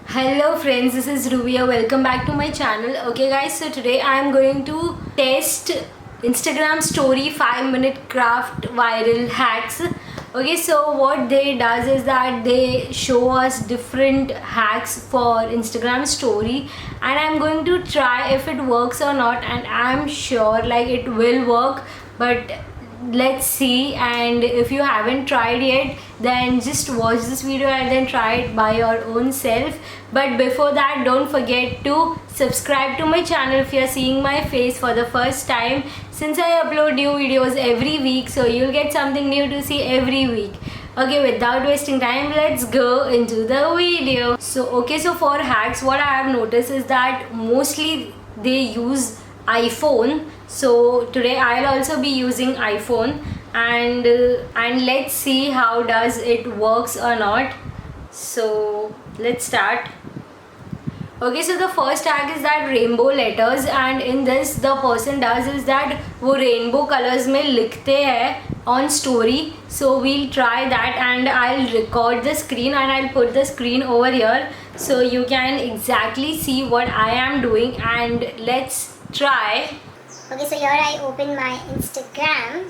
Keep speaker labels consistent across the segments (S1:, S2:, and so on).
S1: Hello friends, this is Ruvia. Welcome back to my channel. Okay guys, so today I am going to test Instagram story 5-minute craft viral hacks. Okay, so what they does is that they show us different hacks for Instagram story, and I'm going to try if it works or not, and I'm sure like it will work, but let's see. And if you haven't tried yet, then just watch this video and then try it by your own self. But before that, don't forget to subscribe to my channel if you're seeing my face for the first time, since I upload new videos every week, so you'll get something new to see every week. Okay, without wasting time, let's go into the video. So for hacks, what I have noticed is that mostly they use iPhone. So today I'll also be using iPhone, and let's see how does it works or not. So let's start. Okay, so the first hack is that rainbow letters, and in this the person does is that वो rainbow colors में लिखते हैं on story. So we'll try that, and I'll record the screen and I'll put the screen over here so you can exactly see what I am doing, and let's try.
S2: Okay, so here I open my Instagram.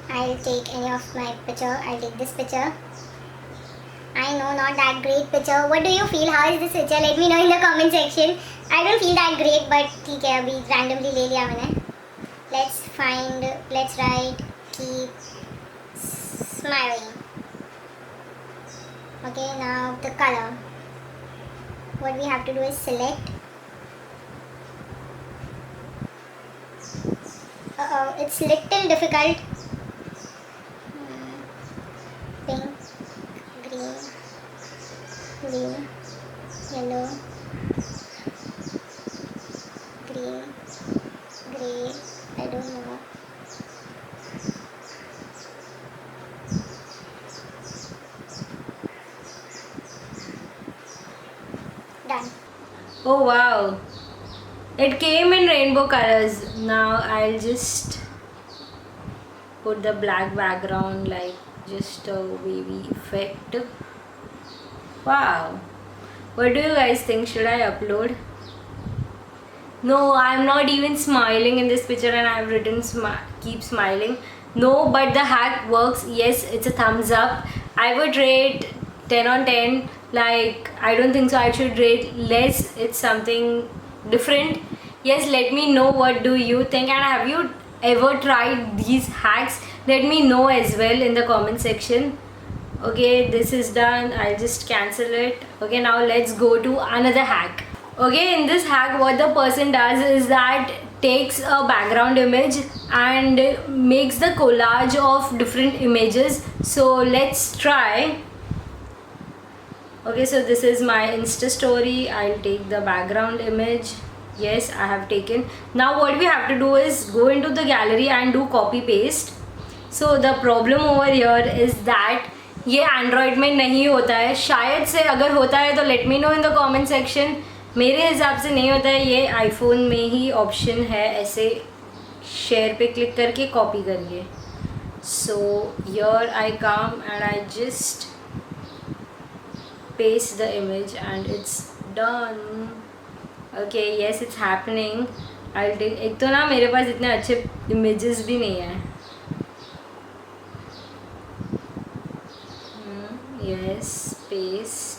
S2: I'll take any of my picture. I'll take this picture. I know, not that great picture. What do you feel? How is this picture? Let me know in the comment section. I don't feel that great, but ठीक है, अभी randomly ले लिया मैंने. Let's write keep smiling. Okay, now the color. What we have to do is select. It's little difficult. Pink, green, blue, yellow, green, grey, I don't know. Done.
S1: Oh wow, it came in rainbow colors. Now I'll just put the black background, like just a wavy effect. Wow, what do you guys think? Should I upload? No, I'm not even smiling in this picture, and I've written keep smiling. No, but the hack works. Yes, it's a thumbs up. I would rate 10 on 10. Like, I don't think so I should rate less. It's something different. Yes, let me know what do you think, and have you ever tried these hacks? Let me know as well in the comment section. Okay, this is done. I'll just cancel it. Okay, now let's go to another hack. Okay, in this hack what the person does is that takes a background image and makes the collage of different images. So let's try. Okay, so this is my Insta story. I'll take the background image. Yes, I have taken. Now what we have to do is go into the gallery and do copy paste. So the problem over here is that ये Android में नहीं होता है. शायद से अगर होता है तो let me know in the comment section. मेरे हिसाब से नहीं होता है. ये आईफोन में ही ऑप्शन है ऐसे शेयर पे क्लिक करके कॉपी करिए. So here I come and I just paste the image and it's done. Okay, yes, it's happening. I'll take. एक तो ना मेरे पास इतने अच्छे images भी नहीं है. Yes, paste.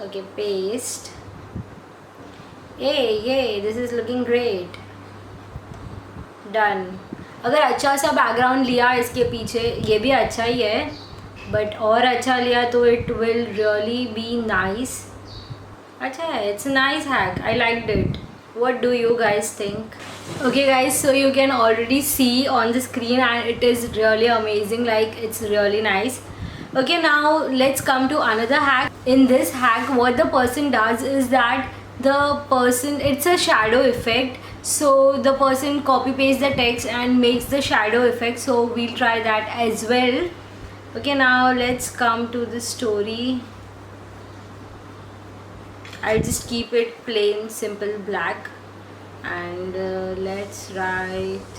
S1: Okay, paste. Yay, this is looking great. Done. अगर अच्छा सा बैकग्राउंड लिया इसके पीछे, ये भी अच्छा ही है, बट और अच्छा लिया तो it will really be nice. अच्छा है, it's nice hack. I liked it. What do you guys think? Okay guys, so you can already see on the screen and it is really amazing, like it's really nice. Okay, now let's come to another hack. In this hack what the person does is that the person, it's a shadow effect. so the person copy paste the text and makes the shadow effect. So we'll try that as well. Okay, now let's come to the story. I'll just keep it plain simple black, and let's write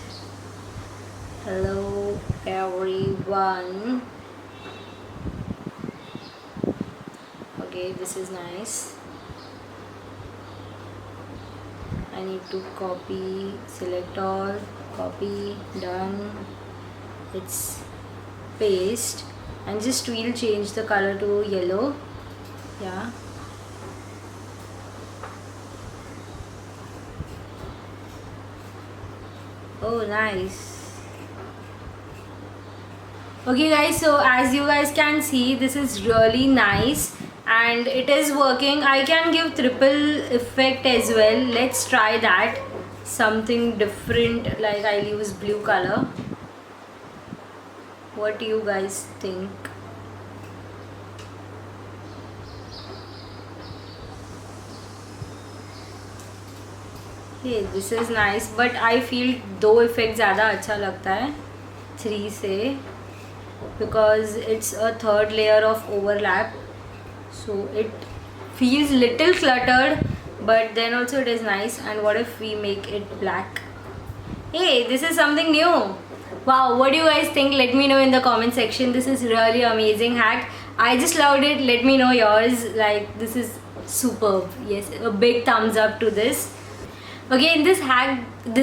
S1: hello everyone. Okay, this is nice. I need to copy, select all, copy, done. It's paste, and just we'll change the color to yellow. Yeah. Oh, nice. Okay guys, so as you guys can see, this is really nice and it is working. I can give triple effect as well. Let's try that. Something different, like I'll use blue color. What do you guys think? Hey, this is nice, but I feel दो effect ज़्यादा अच्छा लगता है 3 से, because it's a third layer of overlap, so it feels little cluttered, but then also it is nice. And what if we make it black? Hey, this is something new. Wow, what do you guys think? Let me know in the comment section. This is really amazing hack. I just loved it. Let me know yours. Like, this is superb. Yes, a big thumbs up to this. Okay, in this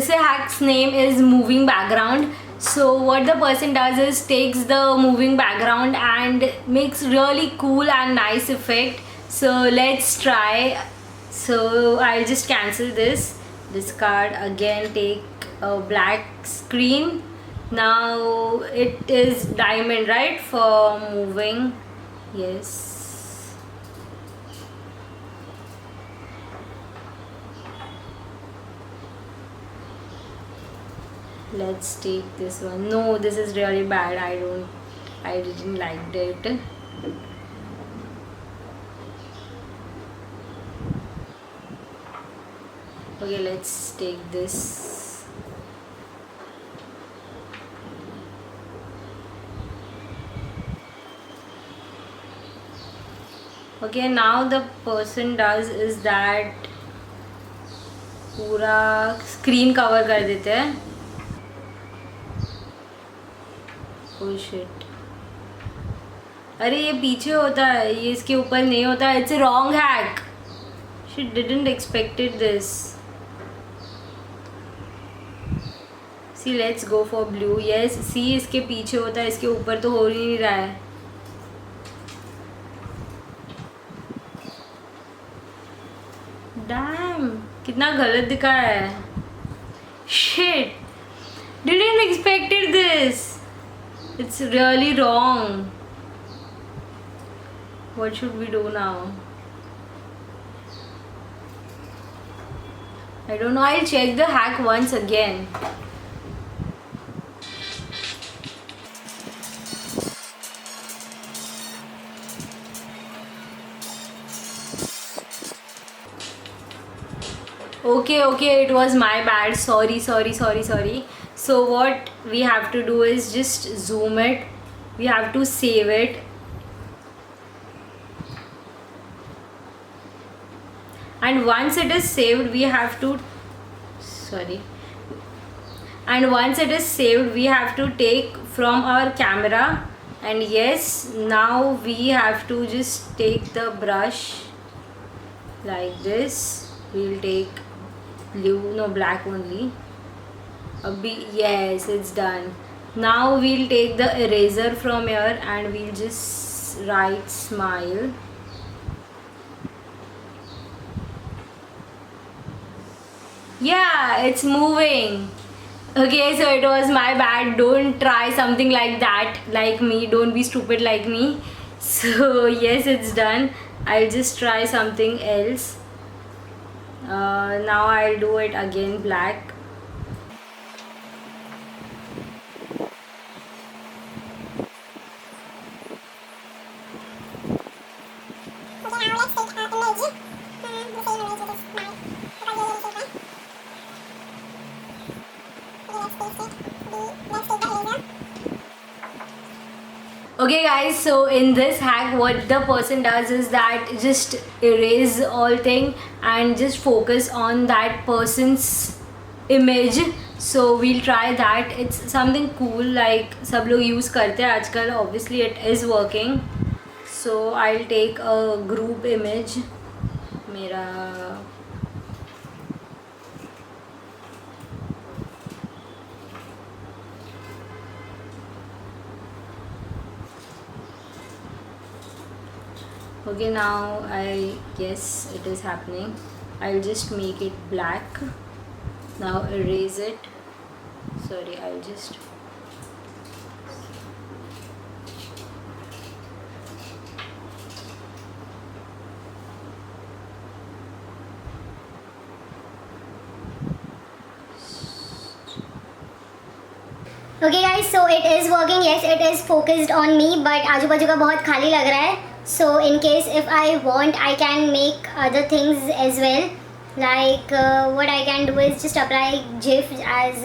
S1: hack's name is moving background. So what the person does is takes the moving background and makes really cool and nice effect. So let's try. So I'll just cancel this, discard again, take a black screen. Now it is diamond, right, for moving. Yes. Let's take this one. No, this is really bad. I didn't like it. Okay, let's take this. Okay, now the person does is that पूरा screen cover कर देते हैं. Oh shit. अरे ये पीछे होता है, ये इसके ऊपर नहीं होता. It's a wrong hack. She didn't expected this. See, let's go for blue. Yes, see, इसके पीछे होता है, इसके ऊपर तो हो ही नहीं रहा है. Damn, कितना गलत दिखा है. Shit. Didn't expected this. It's really wrong. What should we do now? I don't know. I'll check the hack once again. Okay, it was my bad. Sorry. So what we have to do is just zoom it. We have to save it. And once it is saved, we have to take from our camera. And yes, now we have to just take the brush like this. We'll take black only. Yes, it's done. Now we'll take the eraser from here and we'll just write smile. Yeah, it's moving. Okay, so it was my bad. Don't try something like that, like me. Don't be stupid like me. So yes, it's done. I'll just try something else. Now I'll do it again black. Okay guys, so in this hack what the person does is that just erase all thing and just focus on that person's image. So we'll try that. It's something cool, like सब लोग use करते हैं आजकल. Obviously it is working. So I'll take a group image. मेरा okay, now I guess it is happening. I'll just make it black. Now erase it. Sorry, I'll just
S2: Okay guys, so it is working. Yes, it is focused on me, but आजू बाजू का बहुत खाली लग रहा है. So in case if I want, I can make other things as well. Like what I can do is just apply GIF as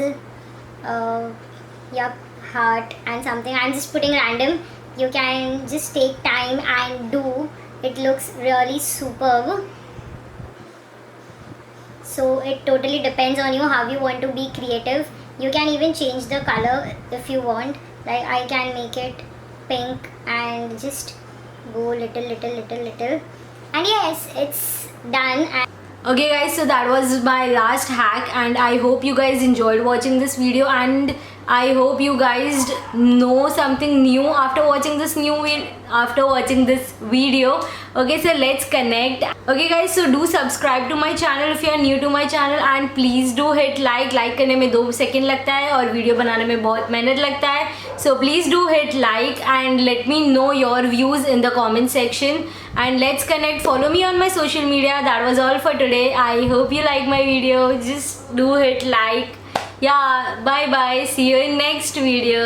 S2: yup, heart and something. I'm just putting random. You can just take time and do. It looks really superb. So it totally depends on you how you want to be creative. You can even change the color if you want. Like I can make it pink and just go little. And yes, it's done.
S1: okay guys, so that was my last hack and I hope you guys enjoyed watching this video, and I hope you guys know something new after watching this video. Okay, so let's connect. Okay guys, so do subscribe to my channel if you are new to my channel, and please do hit like करने में 2 second लगता है और video बनाने में बहुत मेहनत लगता है. So please do hit like and let me know your views in the comment section, and let's connect. Follow me on my social media. That was all for today. I hope you like my video. Just do hit like. Yeah, bye bye. See you in next video.